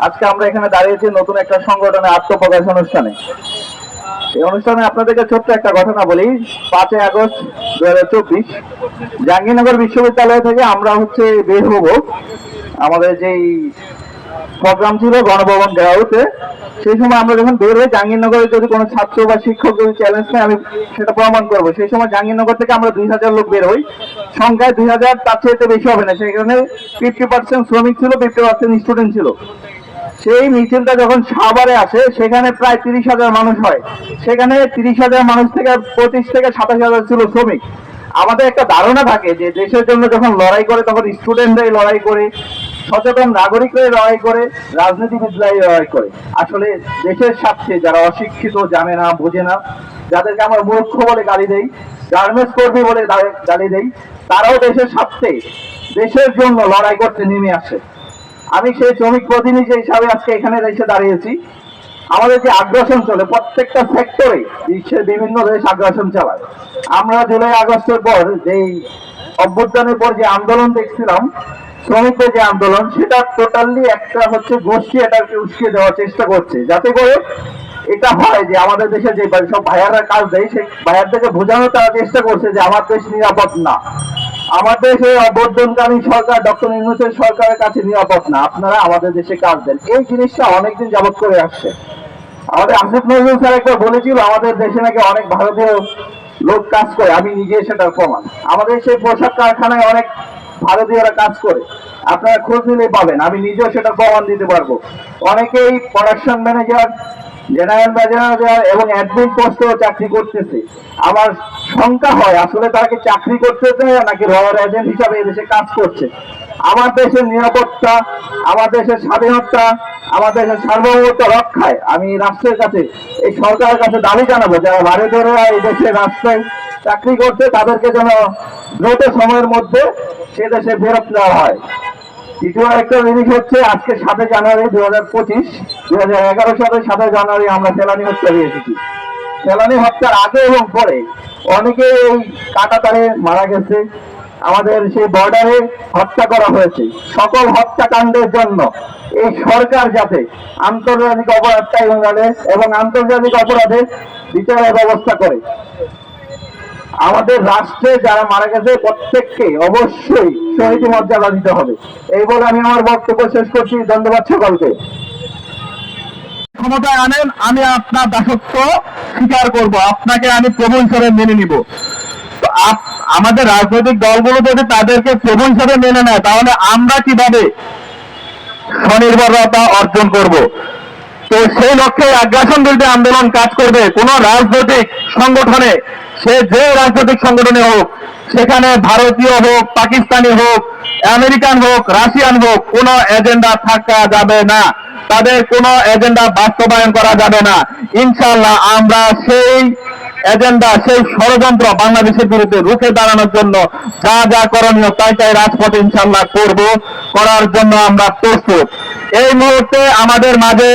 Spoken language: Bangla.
আজকে আমরা এখানে দাঁড়িয়েছি নতুন একটা সংগঠনের আত্মপ্রকাশ অনুষ্ঠানে। এই অনুষ্ঠানে আপনাদেরকে ছোট্ট একটা ঘটনা বলি। 5ই আগস্ট 2024 জাহাঙ্গীরনগর বিশ্ববিদ্যালয় থেকে আমরা বের হব। আমাদের যেই প্রোগ্রাম ছিল গণভবন ঘেরাওতে, সেই সময় আমরা যখন বের হই, জাহাঙ্গীরনগরে যদি কোনো ছাত্র বা শিক্ষক যদি চ্যালেঞ্জ নেয় আমি সেটা প্রমাণ করবো। সেই সময় জাহাঙ্গীরনগর থেকে আমরা 2000 লোক বের হই। সংখ্যায় 2000, তার চেয়ে বেশি হবে না। সেখানে 50% শ্রমিক ছিল, 50% স্টুডেন্ট ছিল। সেই মিছিলটা যখন সাভারে আসে, সেখানে প্রায় 30,000 মানুষ হয়। সেখানে 30,000 মানুষ থেকে 25 থেকে 27,000 ছিল শ্রমিক। আমাদের একটা ধারণা থাকে যে দেশের জন্য যখন লড়াই করে তখন স্টুডেন্টরাই লড়াই করে, সচেতন নাগরিকরাই লড়াই করে, রাজনীতিবিদরাই লড়াই করে। আসলে দেশের স্বার্থে যারা অশিক্ষিত, জানে না, বোঝে না, যাদেরকে আমরা মূর্খ বলে গালি দেই, গার্মেন্টস কর্মী বলে গালি দেই, তারাও দেশের স্বার্থে, দেশের জন্য লড়াই করতে নেমে আসে। আমি সেই শ্রমিক প্রতিনিধি হিসাবে আজকে এখানে এসে দাঁড়িয়েছি। আমাদের যে আগ্রাসন চলে প্রত্যেকটা সেক্টরে, বিশ্বের বিভিন্ন দেশ আগ্রাসন চালায়। আমরা জুলাই আগস্টের পর যেই অভ্যুত্থানের পর যে আন্দোলন দেখছিলাম, শ্রমিকদের যে আন্দোলন, সেটা টোটালি একটা গোষ্ঠী এটাকে উস্কিয়ে দেওয়ার চেষ্টা করছে, যাতে করে এটা হয় যে আমাদের দেশে যে সব ভাইয়ারা কাজ দেয়, সেই ভাইয়ারদেরকে বোঝানোর তারা চেষ্টা করছে যে আমার দেশ নিরাপদ না, আমার দেশে অভ্যুত্থানকালীন সরকার ডক্টর ইউনূসের সরকারের কাছে নিরাপদ না, আপনারা আমাদের দেশে কাজ দেন। এই জিনিসটা অনেকদিন যাবৎ করে আসছে। আমাদের আসিফ নজরুল স্যার একবার বলেছিল আমাদের দেশে নাকি অনেক ভারতীয় লোক কাজ করে। আমি নিজে সেটার প্রমাণ। আমাদের সেই পোশাক কারখানায় অনেক ভারতীয়রা কাজ করে, আপনারা খোঁজ নিলে পাবেন। আমি নিজেও সেটা প্রমাণ দিতে পারবো। অনেকেই প্রোডাকশন ম্যানেজার, জেনারেল ম্যানেজার এবং অ্যাডমিন পোস্টেও চাকরি করতেছে। আমার শঙ্কা হয় আসলে তারা কি চাকরি করতেছে নাকি রয়্যাল এজেন্ট হিসাবে এদেশে কাজ করছে। আমার দেশের নিরাপত্তা, আমার দেশের স্বাধীনতা, আমার দেশের সার্বভৌমত্ব রক্ষায় আমি রাষ্ট্রের কাছে, এই সরকারের কাছে দাবি জানাবো, যারা ভারতীয়রা এই দেশের রাষ্ট্রে চাকরি করছে তাদেরকে যেন দ্রুত সময়ের মধ্যে সে দেশে ফেরত নেওয়া হয়। দ্বিতীয় একটা জিনিস আজকে 7 জানুয়ারি 2025, 2011 সালের 7 জানুয়ারি আমরা ফেলানি হত্যা দিয়েছি। ফেলানি হত্যার আগে এবং পরে অনেকে এই কাঁটাতারে মারা গেছে, আমাদের সেই বর্ডারে হত্যা করা হয়েছে। সকল হত্যাকাণ্ডের জন্য এই সরকার যাতে আন্তর্জাতিক অপরাধ ট্রাইব্যুনালে এবং আন্তর্জাতিক অপরাধের বিচারের ব্যবস্থা করে। আমাদের রাষ্ট্রে যারা মারা গেছে প্রত্যেককে অবশ্যই শহীদ মর্যাদা দিতে হবে। এই বলে আমি আমার বক্তব্য শেষ করছি। ধন্যবাদ সকলকে। ক্ষমতায় আনেন, আমি আপনার দাসত্ব স্বীকার করব, আপনাকে আমি প্রভু হিসেবে মেনে নিব। তো আমাদের রাজনৈতিক দলগুলো যদি তাদেরকে প্রভু হিসেবে মেনে নেয়, তাহলে আমরা কিভাবে স্বনির্ভরতা অর্জন করব? তো সেই লক্ষ্যে আগ্রাসন বিরোধী আন্দোলন কাজ করবে। কোন রাজনৈতিক সংগঠনে, সে যে রাজনৈতিক সংগঠনে হোক, সেখানে ভারতীয় হোক, পাকিস্তানি হোক, আমেরিকান হোক, রাশিয়ান হোক, কোন এজেন্ডা থাকা যাবে না, তাদের কোন এজেন্ডা বাস্তবায়ন করা যাবে না। ইনশাআল্লাহ আমরা সেই এজেন্ডা, সেই ষড়যন্ত্র বাংলাদেশের বিরুদ্ধে রুখে দাঁড়ানোর জন্য যা যা করণীয় তাই রাজপথে ইনশাআল্লাহ করব, করার জন্য আমরা প্রস্তুত। এই মুহূর্তে আমাদের মাঝে